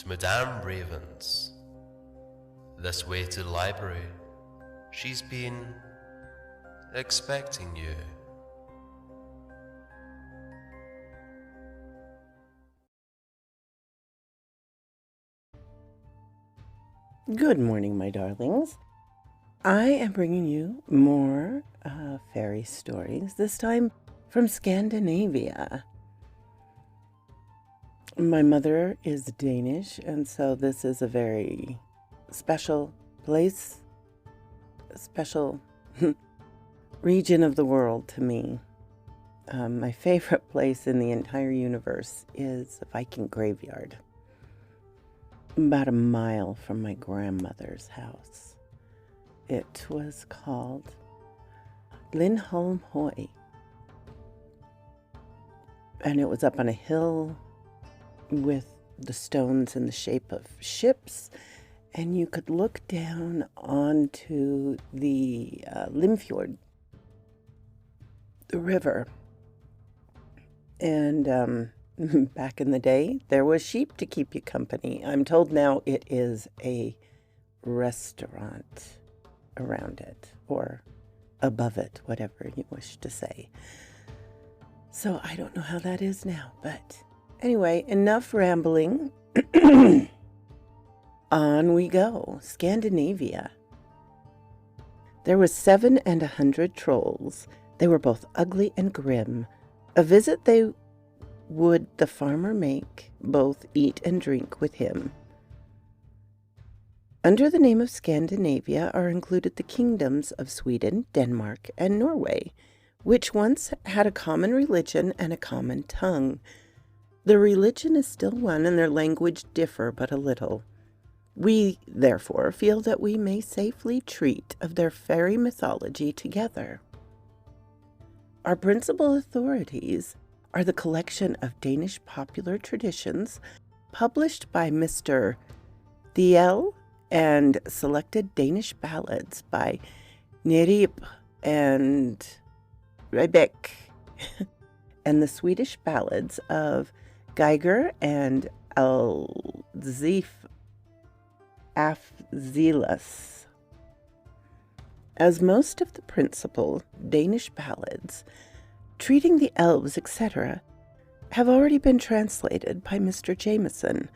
to Madame Raven's. This way to the library. She's been expecting you. Good morning, my darlings. I am bringing you more fairy stories, this time from Scandinavia. My mother is Danish, and so this is a very special place, a special region of the world to me. My favorite place in the entire universe is a Viking graveyard, about a mile from my grandmother's house. It was called Lindholmhøj, and it was up on a hill with the stones in the shape of ships, and you could look down onto the Limfjord, the river. And back in the day, there was sheep to keep you company. I'm told now it is a restaurant around it, or above it, whatever you wish to say. So I don't know how that is now, but anyway, enough rambling. On we go. Scandinavia. There were 700 trolls. They were both ugly and grim. A visit they would the farmer make, both eat and drink with him. Under the name of Scandinavia are included the kingdoms of Sweden, Denmark, and Norway, which once had a common religion and a common tongue. Their religion is still one, and their language differ but a little. We, therefore, feel that we may safely treat of their fairy mythology together. Our principal authorities are the collection of Danish popular traditions published by Mr. Thiel and selected Danish ballads by Nerip and Rebek, and the Swedish ballads of Geiger and Alzif Afzilas. As most of the principal Danish ballads treating the elves, etc., have already been translated by Mr. Jameson,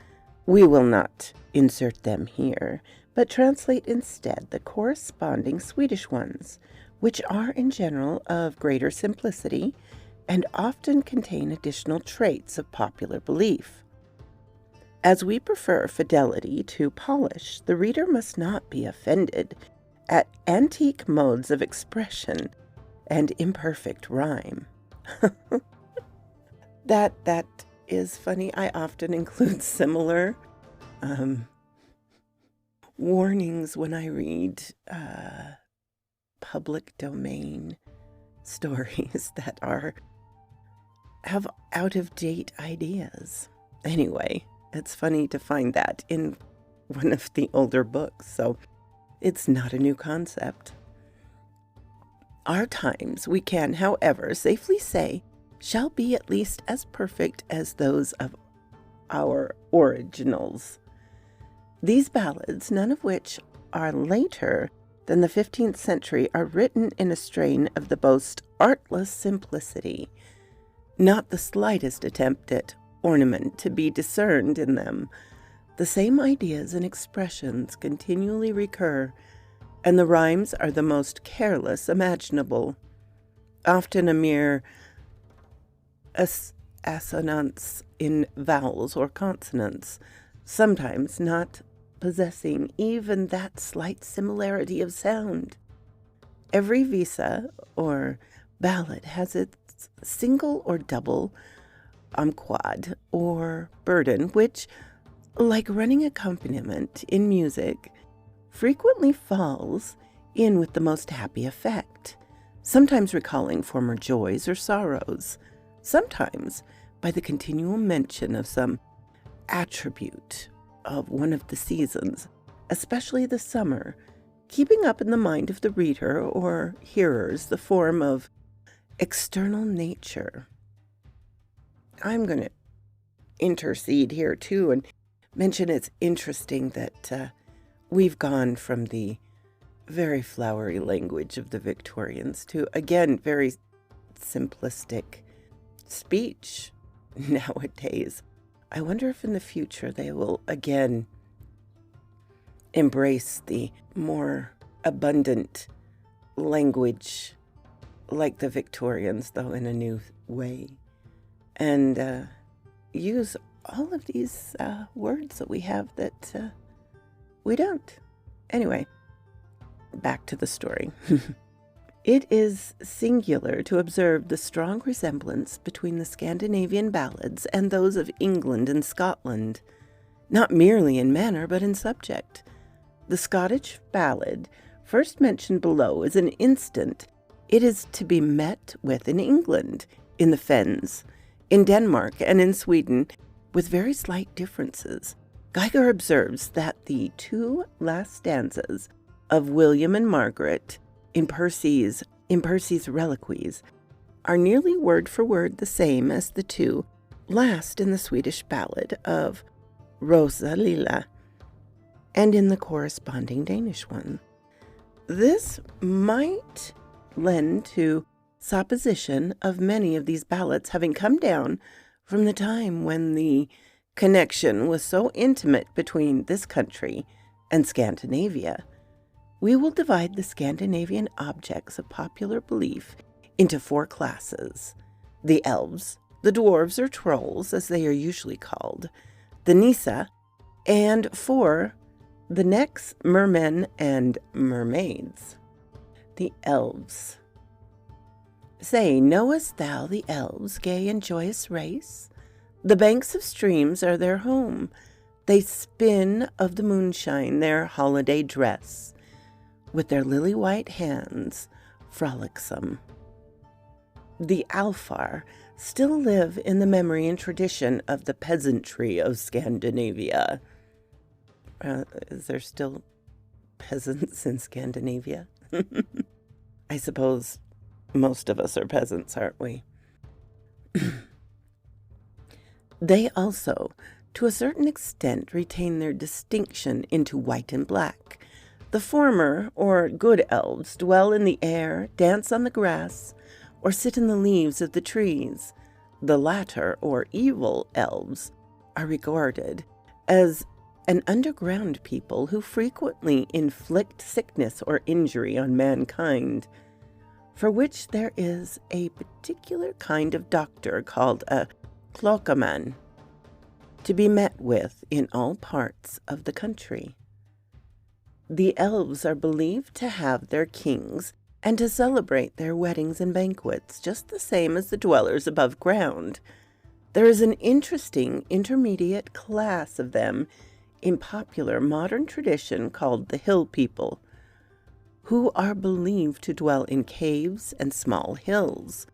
we will not insert them here, but translate instead the corresponding Swedish ones, which are in general of greater simplicity and often contain additional traits of popular belief. As we prefer fidelity to polish, the reader must not be offended at antique modes of expression and imperfect rhyme. That is funny. I often include similar warnings when I read public domain stories that have out-of-date ideas. Anyway, it's funny to find that in one of the older books, so it's not a new concept. Our times, we can, however, safely say, shall be at least as perfect as those of our originals. These ballads, none of which are later than the 15th century, are written in a strain of the most artless simplicity, not the slightest attempt at ornament to be discerned in them. The same ideas and expressions continually recur, and the rhymes are the most careless imaginable, often a mere assonance in vowels or consonants, sometimes not possessing even that slight similarity of sound. Every visa or ballad has its single or double amquad or burden, which, like running accompaniment in music, frequently falls in with the most happy effect, sometimes recalling former joys or sorrows, sometimes by the continual mention of some attribute of one of the seasons, especially the summer, keeping up in the mind of the reader or hearers the form of external nature. I'm going to intercede here too and mention it's interesting that we've gone from the very flowery language of the Victorians to, again, very simplistic speech nowadays. I wonder if in the future they will again embrace the more abundant language like the Victorians, though in a new way, and use all of these words that we have that we don't. Anyway, back to the story. It is singular to observe the strong resemblance between the Scandinavian ballads and those of England and Scotland, not merely in manner but in subject. The Scottish ballad, first mentioned below, is an instant. It is to be met with in England, in the fens, in Denmark, and in Sweden, with very slight differences. Geiger observes that the two last stanzas of William and Margaret in Percy's Reliques are nearly word for word the same as the two last in the Swedish ballad of Rosa Lilla and in the corresponding Danish one. This might lend to supposition of many of these ballads having come down from the time when the connection was so intimate between this country and Scandinavia. We will divide the Scandinavian objects of popular belief into 4 classes: the elves, the dwarves or trolls as they are usually called, the Nisa, and 4, the next, mermen and mermaids. The elves. Say, knowest thou the elves' gay and joyous race? The banks of streams are their home. They spin of the moonshine their holiday dress, with their lily-white hands frolicsome. The Alfar still live in the memory and tradition of the peasantry of Scandinavia. Is there still peasants in Scandinavia? I suppose most of us are peasants, aren't we? They also, to a certain extent, retain their distinction into white and black. The former, or good elves, dwell in the air, dance on the grass, or sit in the leaves of the trees. The latter, or evil elves, are regarded as an underground people who frequently inflict sickness or injury on mankind, for which there is a particular kind of doctor called a cloacaman, to be met with in all parts of the country. The elves are believed to have their kings and to celebrate their weddings and banquets just the same as the dwellers above ground. There is an interesting intermediate class of them in popular modern tradition called the hill people, who are believed to dwell in caves and small hills.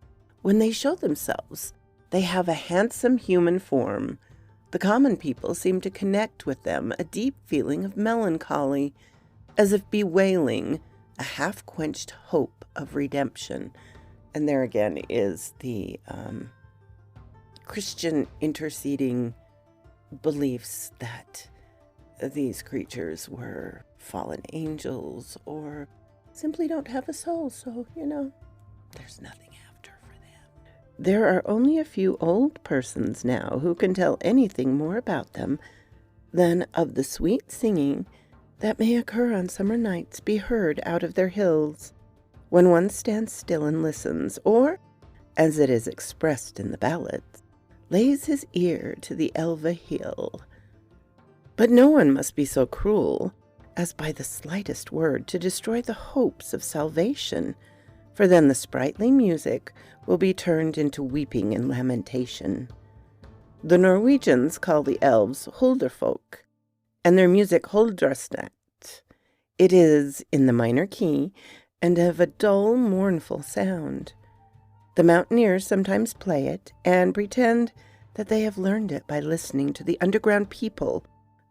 When they show themselves, they have a handsome human form. The common people seem to connect with them a deep feeling of melancholy, as if bewailing a half-quenched hope of redemption. And there again is the Christian interceding beliefs that these creatures were fallen angels or simply don't have a soul, so, there's nothing after for them. There are only a few old persons now who can tell anything more about them than of the sweet singing that may occur on summer nights be heard out of their hills, when one stands still and listens, or, as it is expressed in the ballads, lays his ear to the Elva hill. But no one must be so cruel as by the slightest word to destroy the hopes of salvation, for then the sprightly music will be turned into weeping and lamentation. The Norwegians call the elves Hulderfolk, and their music Huldrasnatt. It is in the minor key and of a dull, mournful sound. The mountaineers sometimes play it and pretend that they have learned it by listening to the underground people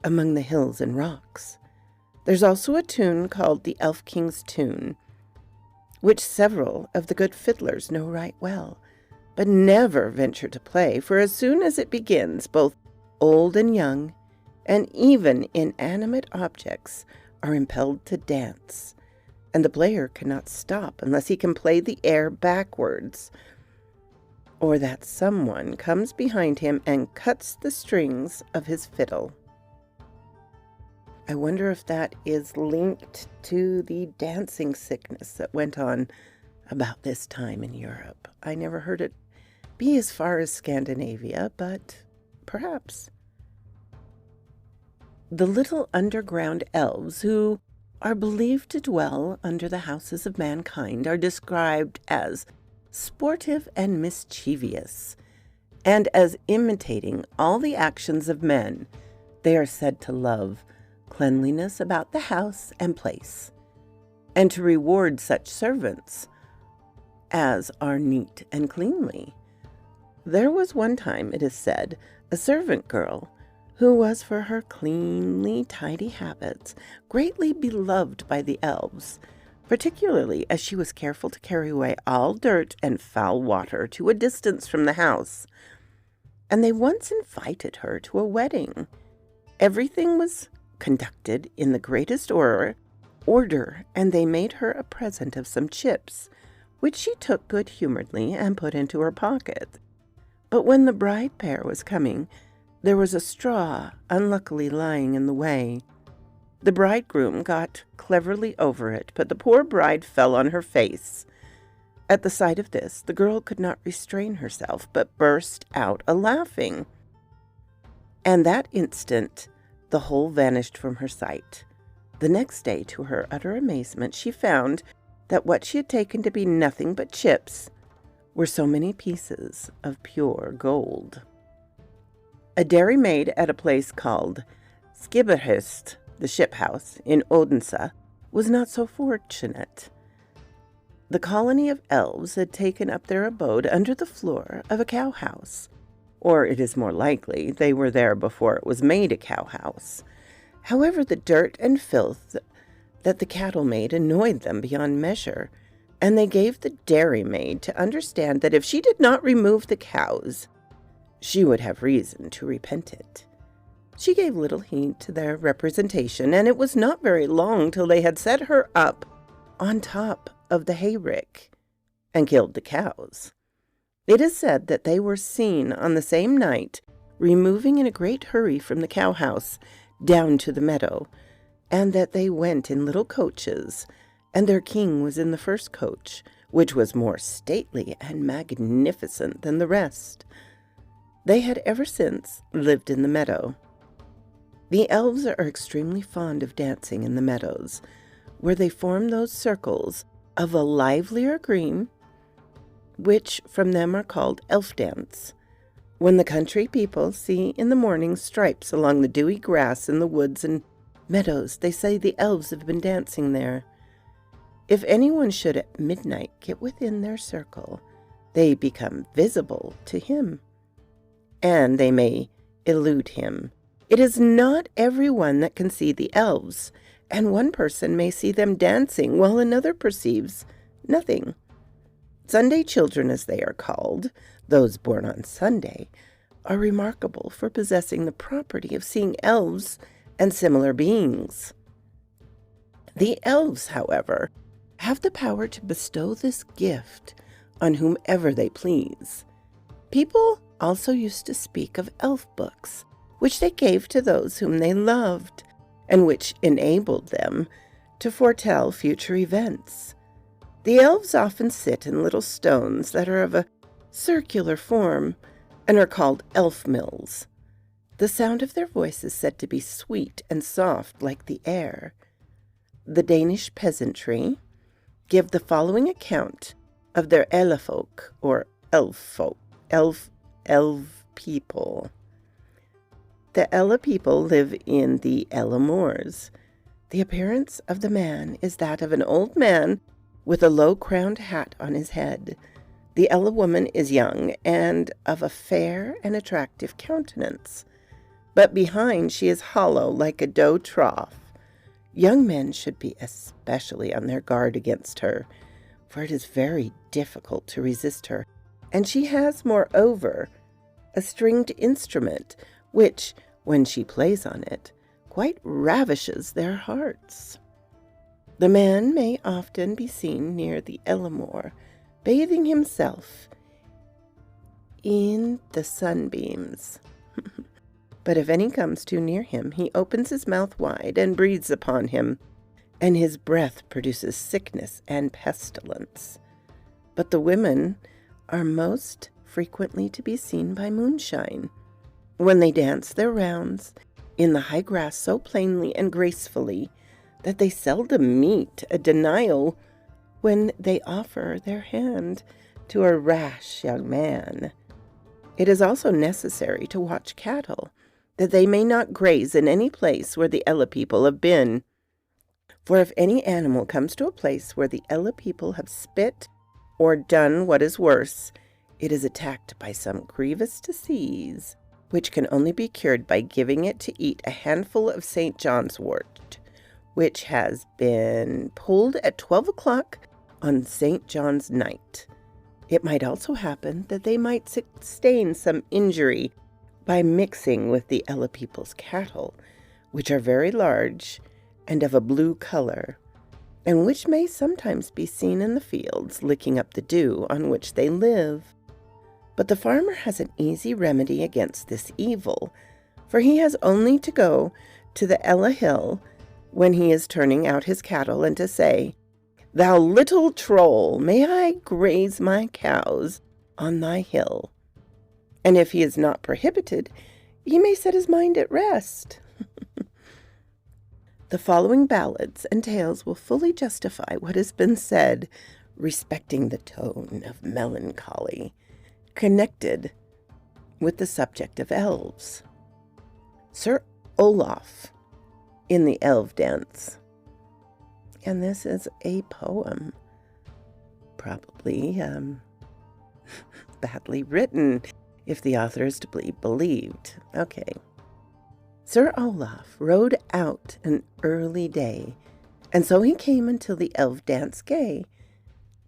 among the hills and rocks. There's also a tune called the Elf King's Tune, which several of the good fiddlers know right well, but never venture to play, for as soon as it begins, both old and young, and even inanimate objects are impelled to dance, and the player cannot stop unless he can play the air backwards, or that someone comes behind him and cuts the strings of his fiddle. I wonder if that is linked to the dancing sickness that went on about this time in Europe. I never heard it be as far as Scandinavia, but perhaps. The little underground elves who are believed to dwell under the houses of mankind are described as sportive and mischievous, and as imitating all the actions of men. They are said to love cleanliness about the house and place, and to reward such servants as are neat and cleanly. There was one time, it is said, a servant girl who was for her cleanly, tidy habits greatly beloved by the elves, particularly as she was careful to carry away all dirt and foul water to a distance from the house. And they once invited her to a wedding. Everything was conducted in the greatest order, and they made her a present of some chips, which she took good-humoredly and put into her pocket. But when the bride pair was coming, there was a straw unluckily lying in the way. The bridegroom got cleverly over it, but the poor bride fell on her face. At the sight of this, the girl could not restrain herself, but burst out a-laughing. And that instant, the whole vanished from her sight. The next day, to her utter amazement, she found that what she had taken to be nothing but chips were so many pieces of pure gold. A dairymaid at a place called Skibberhust, the ship house, in Odense, was not so fortunate. The colony of elves had taken up their abode under the floor of a cowhouse, or it is more likely they were there before it was made a cowhouse. However, the dirt and filth that the cattle made annoyed them beyond measure, and they gave the dairymaid to understand that if she did not remove the cows, she would have reason to repent it. She gave little heed to their representation, and it was not very long till they had set her up on top of the hayrick and killed the cows. It is said that they were seen on the same night removing in a great hurry from the cowhouse down to the meadow, and that they went in little coaches, and their king was in the first coach, which was more stately and magnificent than the rest. They had ever since lived in the meadow. The elves are extremely fond of dancing in the meadows, where they form those circles of a livelier green, which from them are called Elf Dance. When the country people see in the morning stripes along the dewy grass in the woods and meadows, they say the elves have been dancing there. If anyone should at midnight get within their circle, they become visible to him, and they may elude him. It is not everyone that can see the elves, and one person may see them dancing while another perceives nothing. Sunday children, as they are called, those born on Sunday, are remarkable for possessing the property of seeing elves and similar beings. The elves, however, have the power to bestow this gift on whomever they please. People also used to speak of elf books, which they gave to those whom they loved, and which enabled them to foretell future events. The elves often sit in little stones that are of a circular form and are called elf mills. The sound of their voice is said to be sweet and soft like the air. The Danish peasantry give the following account of their ellefolk, or elf people. The Ella people live in the Ella moors. The appearance of the man is that of an old man with a low-crowned hat on his head. The Ella woman is young and of a fair and attractive countenance, but behind she is hollow like a dough trough. Young men should be especially on their guard against her, for it is very difficult to resist her, and she has, moreover, a stringed instrument, which, when she plays on it, quite ravishes their hearts. The man may often be seen near the Elmore, bathing himself in the sunbeams. But if any comes too near him, he opens his mouth wide and breathes upon him, and his breath produces sickness and pestilence. But the women are most frequently to be seen by moonshine, when they dance their rounds in the high grass so plainly and gracefully that they seldom meet a denial when they offer their hand to a rash young man. It is also necessary to watch cattle, that they may not graze in any place where the Ella people have been. For if any animal comes to a place where the Ella people have spit or done what is worse, it is attacked by some grievous disease, which can only be cured by giving it to eat a handful of St. John's wort, which has been pulled at 12 o'clock on St. John's night. It might also happen that they might sustain some injury by mixing with the Ella people's cattle, which are very large and of a blue color, and which may sometimes be seen in the fields licking up the dew on which they live. But the farmer has an easy remedy against this evil, for he has only to go to the Ella hill when he is turning out his cattle, and to say, "Thou little troll, may I graze my cows on thy hill?" And if he is not prohibited, he may set his mind at rest. The following ballads and tales will fully justify what has been said respecting the tone of melancholy connected with the subject of elves. Sir Olaf in the Elves Dance. And this is a poem, probably badly written, if the author is to be believed. Okay. Sir Olaf rode out an early day, and so he came until the Elves Dance gay.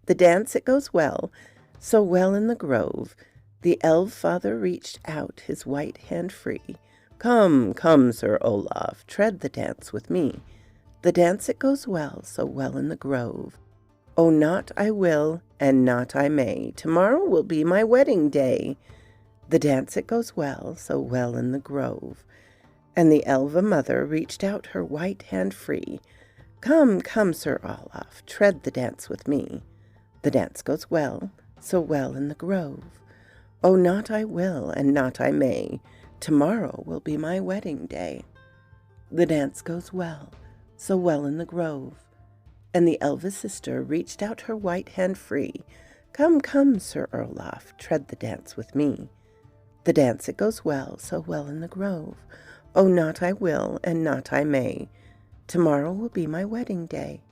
The dance it goes well, so well in the grove, the elf father reached out his white hand free. "Come, come, Sir Olaf, tread the dance with me. The dance it goes well, so well in the grove. Oh, not I will, and not I may. Tomorrow will be my wedding day. The dance it goes well, so well in the grove." And the Elva mother reached out her white hand free. "Come, come, Sir Olaf, tread the dance with me. The dance goes well, so well in the grove. Oh, not I will, and not I may. Tomorrow will be my wedding day. The dance goes well, so well in the grove." And the Elva sister reached out her white hand free. "Come, come, Sir Olaf, tread the dance with me. The dance it goes well, so well in the grove. Oh, not I will, and not I may. Tomorrow will be my wedding day.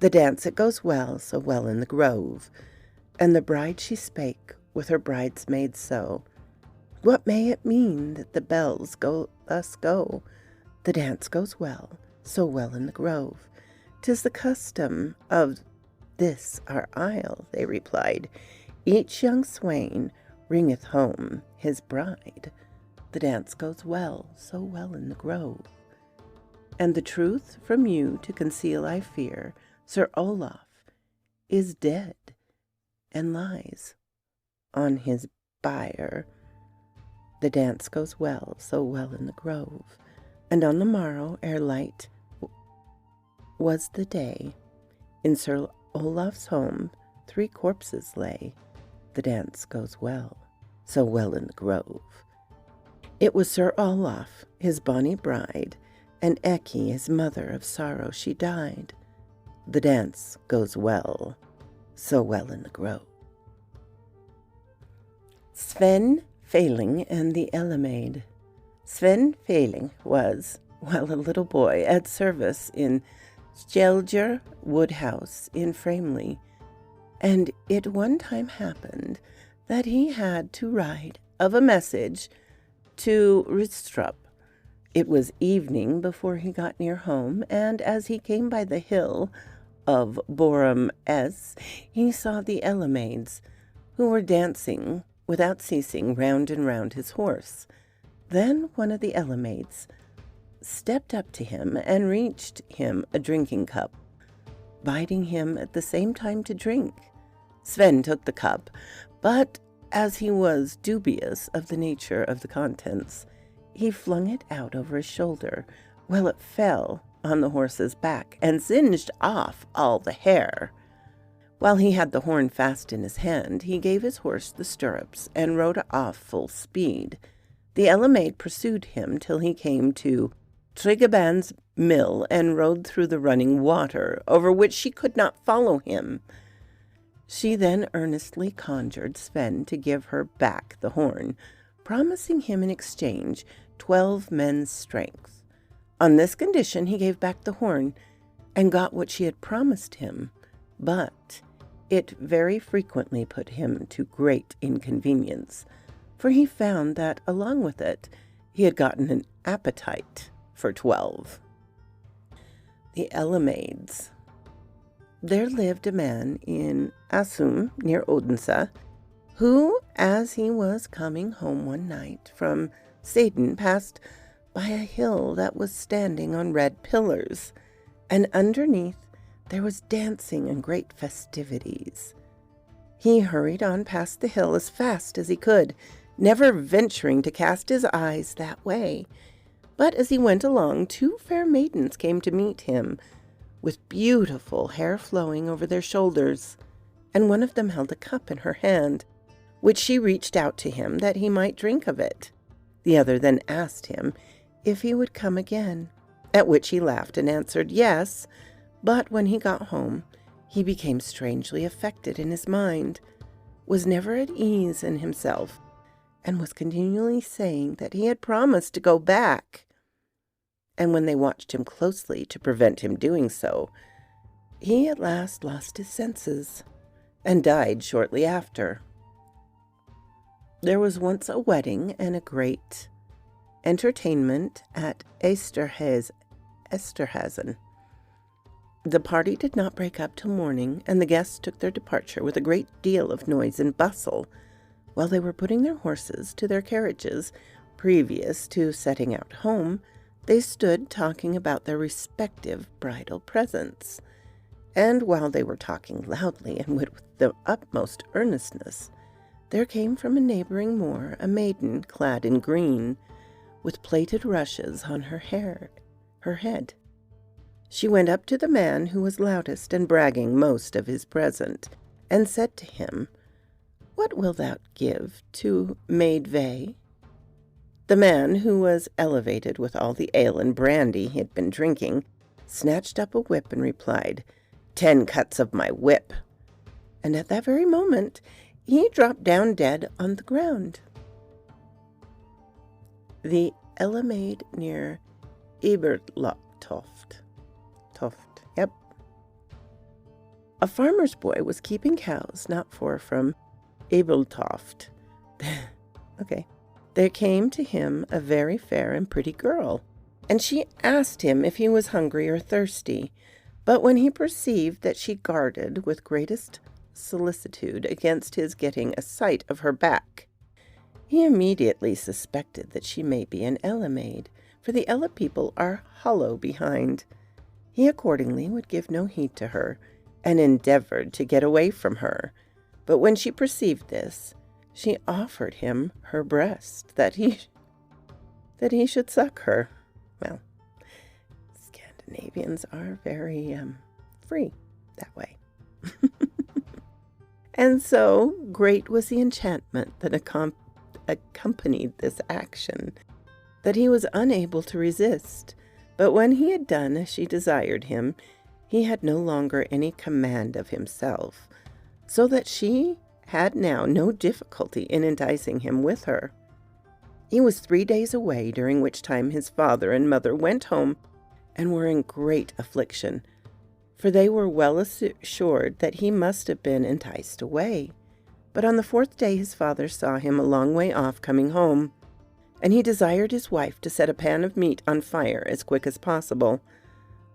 The dance it goes well, so well in the grove." And the bride she spake with her bridesmaids so, "What may it mean that the bells go thus go? The dance goes well, so well in the grove. 'Tis the custom of this our isle," they replied. "Each young swain bringeth home his bride. The dance goes well, so well in the grove. And the truth from you to conceal I fear, Sir Olaf is dead, and lies on his bier. The dance goes well, so well in the grove. And on the morrow, ere light was the day, in Sir Olaf's home 3 corpses lay. The dance goes well, so well in the grove. It was Sir Olaf, his bonny bride, and Ecke, his mother, of sorrow she died. The dance goes well, so well in the grove. Sven Failing and the Elemade. Sven Failing was, while a little boy, at service in Skjelger Woodhouse in Framley, and it one time happened that he had to ride of a message to Ristrup. It was evening before he got near home, and as he came by the hill of Borum S, he saw the Elemades, who were dancing without ceasing round and round his horse. Then one of the Elemades stepped up to him and reached him a drinking cup, bidding him at the same time to drink. Sven took the cup, but as he was dubious of the nature of the contents, he flung it out over his shoulder, while it fell on the horse's back and singed off all the hair. While he had the horn fast in his hand, he gave his horse the stirrups and rode off full speed. The Elemade pursued him till he came to Tryggeban's mill and rode through the running water, over which she could not follow him. She then earnestly conjured Sven to give her back the horn, promising him in exchange 12 men's strength. On this condition he gave back the horn and got what she had promised him, but it very frequently put him to great inconvenience, for he found that along with it he had gotten an appetite for 12. The Elemades. There lived a man in Asum, near Odense, who, as he was coming home one night from Seden, passed by a hill that was standing on red pillars, and underneath there was dancing and great festivities. He hurried on past the hill as fast as he could, never venturing to cast his eyes that way. But as he went along, 2 fair maidens came to meet him, with beautiful hair flowing over their shoulders, and one of them held a cup in her hand, which she reached out to him that he might drink of it. The other then asked him if he would come again, at which he laughed and answered yes, but when he got home, he became strangely affected in his mind, was never at ease in himself, and was continually saying that he had promised to go back. And when they watched him closely to prevent him doing so, he at last lost his senses and died shortly after. There was once a wedding and a great entertainment at Esterhazen. The party did not break up till morning, and the guests took their departure with a great deal of noise and bustle. While they were putting their horses to their carriages, previous to setting out home, they stood talking about their respective bridal presents. And while they were talking loudly and with the utmost earnestness, there came from a neighboring moor a maiden clad in green, with plaited rushes on her head. She went up to the man who was loudest and bragging most of his present, and said to him, "What wilt thou give to Maid Vey?" The man, who was elevated with all the ale and brandy he had been drinking, snatched up a whip and replied, 10 cuts of my whip. And at that very moment he dropped down dead on the ground. The Elemade near Ebertoft. Yep. A farmer's boy was keeping cows not far from Ebeltoft. Okay. There came to him a very fair and pretty girl, and she asked him if he was hungry or thirsty. But when he perceived that she guarded with greatest solicitude against his getting a sight of her back, he immediately suspected that she may be an Elemade, for the Ella people are hollow behind. He accordingly would give no heed to her, and endeavored to get away from her. But when she perceived this, she offered him her breast, that he should suck her. Well, Scandinavians are very free that way. And so great was the enchantment that accompanied this action, that he was unable to resist. But when he had done as she desired him, he had no longer any command of himself, so that she had now no difficulty in enticing him with her. He was 3 days away, during which time his father and mother went home and were in great affliction, for they were well assured that he must have been enticed away. But on the 4th day his father saw him a long way off coming home, and he desired his wife to set a pan of meat on fire as quick as possible.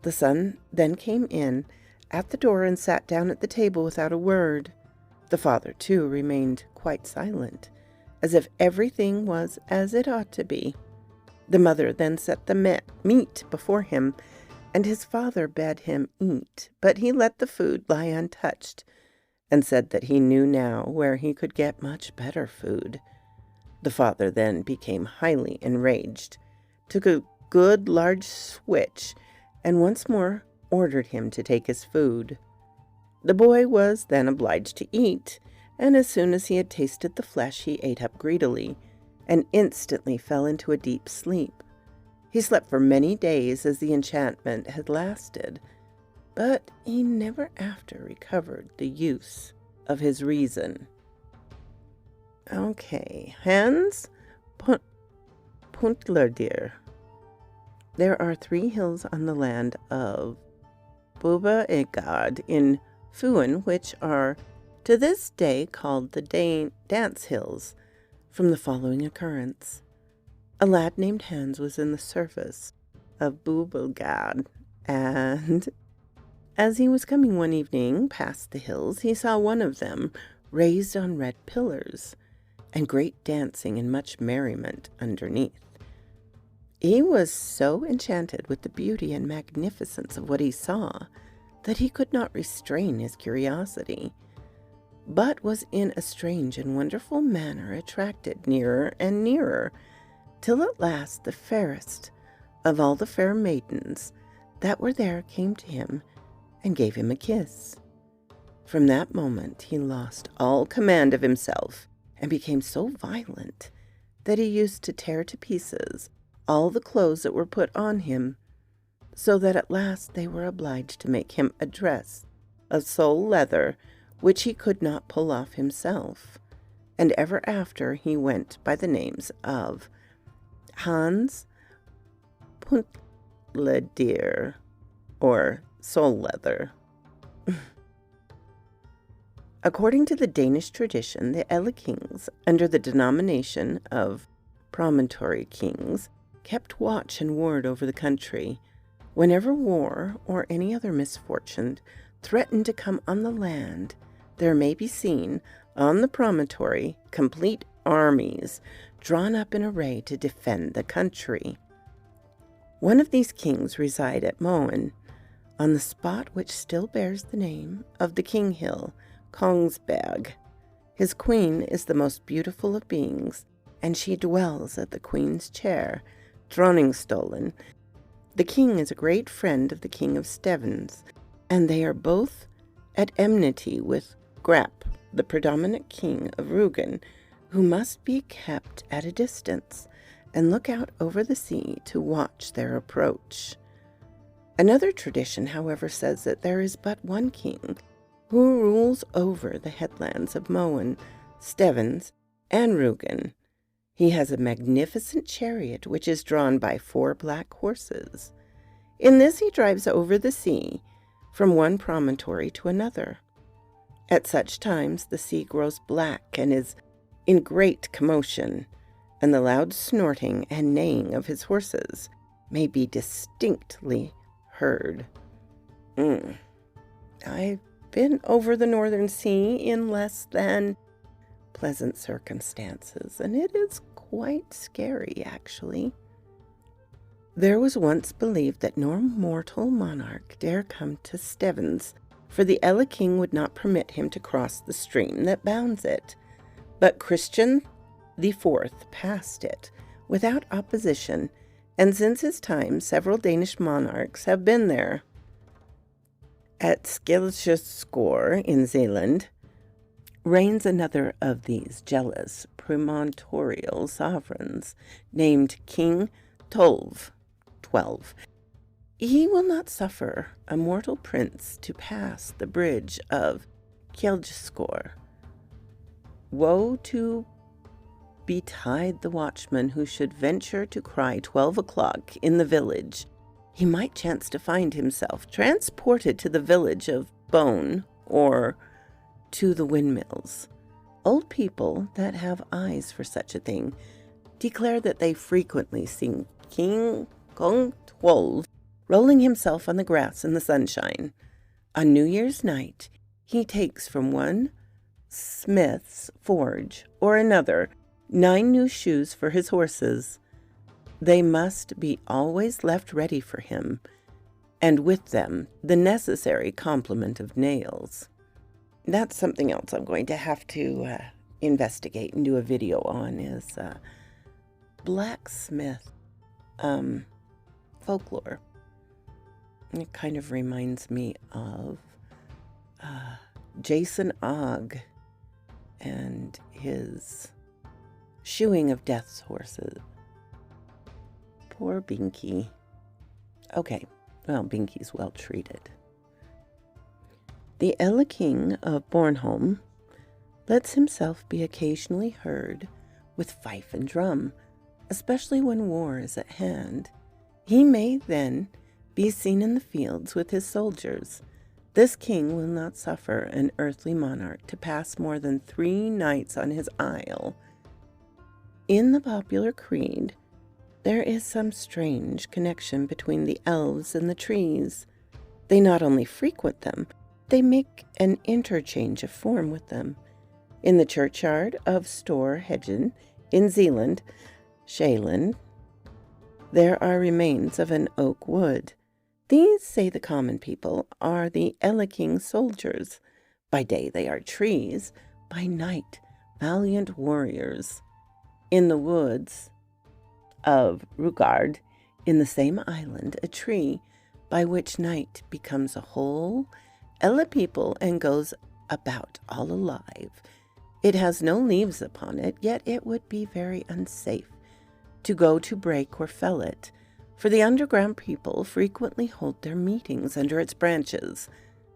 The son then came in at the door and sat down at the table without a word. The father, too, remained quite silent, as if everything was as it ought to be. The mother then set the meat before him, and his father bade him eat, but he let the food lie untouched, and said that he knew now where he could get much better food. The father then became highly enraged, took a good large switch, and once more ordered him to take his food. The boy was then obliged to eat, and as soon as he had tasted the flesh, he ate up greedily, and instantly fell into a deep sleep. He slept for many days as the enchantment had lasted, but he never after recovered the use of his reason. Okay, Hans Puntlerdir. There are 3 hills on the land of Bubba Egard in Fuin, which are to this day called the Dance Hills, from the following occurrence. A lad named Hans was in the service of Bubelgard, and as he was coming one evening past the hills, he saw one of them raised on red pillars, and great dancing and much merriment underneath. He was so enchanted with the beauty and magnificence of what he saw that he could not restrain his curiosity, but was in a strange and wonderful manner attracted nearer and nearer, till at last the fairest of all the fair maidens that were there came to him and gave him a kiss. From that moment he lost all command of himself and became so violent that he used to tear to pieces all the clothes that were put on him, so that at last they were obliged to make him a dress of sole leather, which he could not pull off himself, and ever after he went by the names of Hans Puntledir, or Sole Leather. According to the Danish tradition, the Ele kings, under the denomination of promontory kings, kept watch and ward over the country. Whenever war or any other misfortune threatened to come on the land, there may be seen on the promontory complete armies drawn up in array to defend the country. One of these kings reside at Moen, on the spot which still bears the name of the King Hill, Kongsberg. His queen is the most beautiful of beings, and she dwells at the queen's chair, Dronningstolen. The king is a great friend of the king of Stevens, and they are both at enmity with Grap, the predominant king of Rugen, who must be kept at a distance and look out over the sea to watch their approach. Another tradition, however, says that there is but one king who rules over the headlands of Moen, Stevens, and Rugen. He has a magnificent chariot which is drawn by 4 black horses. In this he drives over the sea from one promontory to another. At such times the sea grows black and is in great commotion, and the loud snorting and neighing of his horses may be distinctly heard. I've been over the northern sea in less than pleasant circumstances, and it is quite scary, actually. There was once believed that no mortal monarch dare come to Stevens, for the Ele king would not permit him to cross the stream that bounds it. But Christian IV passed it without opposition, and since his time several Danish monarchs have been there. At Skilsjöskor in Zealand reigns another of these jealous promontorial sovereigns, named King 12. He will not suffer a mortal prince to pass the bridge of Kjeldskor. Woe to betide the watchman who should venture to cry 12 o'clock in the village. He might chance to find himself transported to the village of Bone or to the windmills. Old people that have eyes for such a thing declare that they frequently see King Kong 12 rolling himself on the grass in the sunshine. On New Year's night, he takes from one smith's forge or another 9 new shoes for his horses. They must be always left ready for him, and with them the necessary complement of nails. That's something else I'm going to have to investigate and do a video on, is blacksmith folklore. It kind of reminds me of Jason Ogg and his shoeing of death's horses. Poor Binky. Okay, well, Binky's well treated. The Ella King of Bornholm lets himself be occasionally heard with fife and drum, especially when war is at hand. He may then be seen in the fields with his soldiers. This king will not suffer an earthly monarch to pass more than 3 nights on his isle. In the popular creed, there is some strange connection between the elves and the trees. They not only frequent them, they make an interchange of form with them. In the churchyard of Storheden in Zealand, Shaland, there are remains of an oak wood. These, say the common people, are the Ella King's soldiers. By day they are trees, by night valiant warriors. In the woods of Rugard, in the same island, a tree, by which night becomes a whole Ella people and goes about all alive. It has no leaves upon it, yet it would be very unsafe to go to break or fell it, for the underground people frequently hold their meetings under its branches.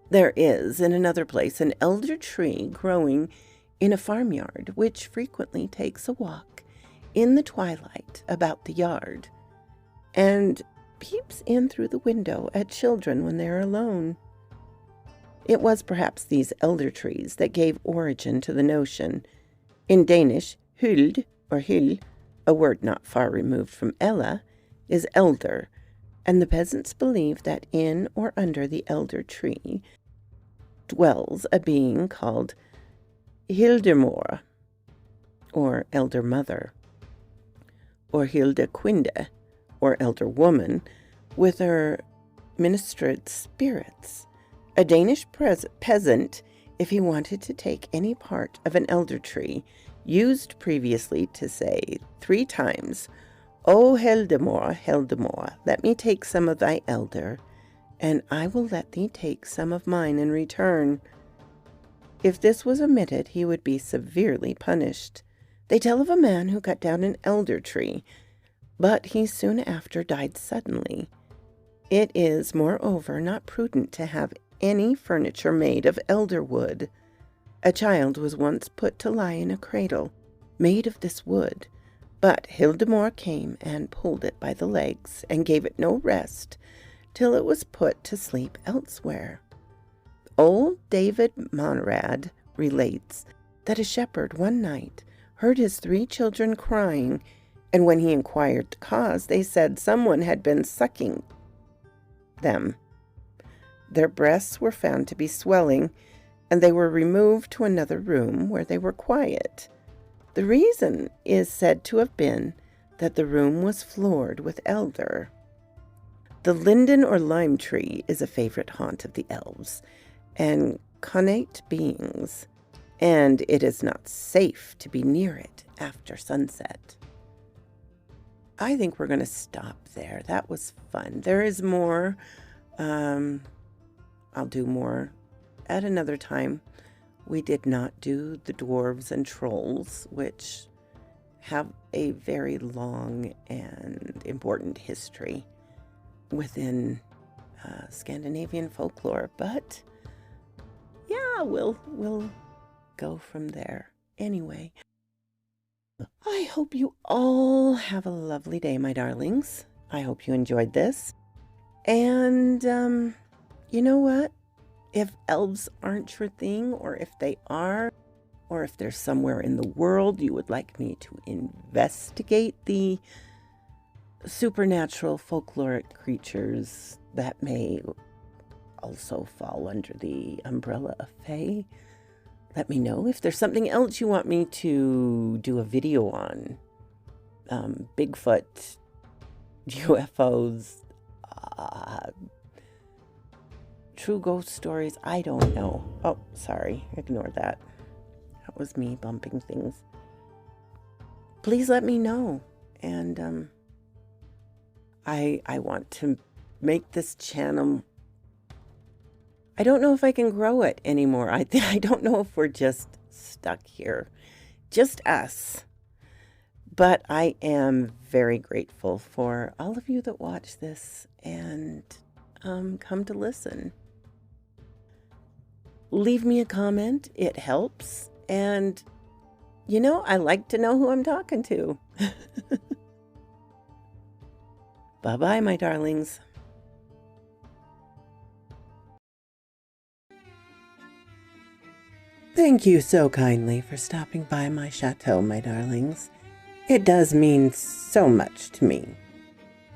There is, in another place, an elder tree growing in a farmyard, which frequently takes a walk in the twilight about the yard, and peeps in through the window at children when they are alone. It was perhaps these elder trees that gave origin to the notion. In Danish, huld or hyl, a word not far removed from Ella, is elder, and the peasants believe that in or under the elder tree dwells a being called Hildemor, or elder mother, or Hilda Quinde, or elder woman, with her ministred spirits. A Danish peasant, if he wanted to take any part of an elder tree, used previously to say 3 times, O Heldemor, Heldemor, let me take some of thy elder, and I will let thee take some of mine in return. If this was omitted, he would be severely punished. They tell of a man who cut down an elder tree, but he soon after died suddenly. It is, moreover, not prudent to have any furniture made of elder wood. A child was once put to lie in a cradle made of this wood, but Hildemor came and pulled it by the legs and gave it no rest till it was put to sleep elsewhere. Old David Monrad relates that a shepherd one night heard his 3 children crying, and when he inquired the cause, they said someone had been sucking them. Their breasts were found to be swelling, and they were removed to another room where they were quiet. The reason is said to have been that the room was floored with elder. The linden or lime tree is a favorite haunt of the elves and connate beings, and it is not safe to be near it after sunset. I think we're going to stop there. That was fun. There is more. I'll do more at another time. We did not do the dwarves and trolls, which have a very long and important history within Scandinavian folklore, but yeah, we'll go from there. Anyway, I hope you all have a lovely day, my darlings. I hope you enjoyed this. And you know what? If elves aren't your thing, or if they are, or if there's somewhere in the world you would like me to investigate the supernatural folkloric creatures that may also fall under the umbrella of Fae, let me know. If there's something else you want me to do a video on, Bigfoot, UFOs, true ghost stories. I don't know. Oh, sorry. Ignore that. That was me bumping things. Please let me know. And I want to make this channel. I don't know if I can grow it anymore. I don't know if we're just stuck here. Just us. But I am very grateful for all of you that watch this and come to listen. Leave me a comment. It helps. And, you know, I like to know who I'm talking to. Bye-bye, my darlings. Thank you so kindly for stopping by my chateau, my darlings. It does mean so much to me.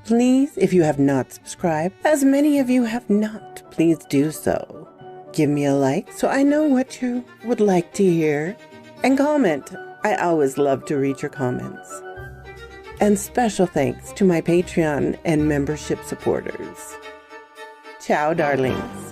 Please, if you have not subscribed, as many of you have not, please do so. Give me a like so I know what you would like to hear. And comment. I always love to read your comments. And special thanks to my Patreon and membership supporters. Ciao, darlings.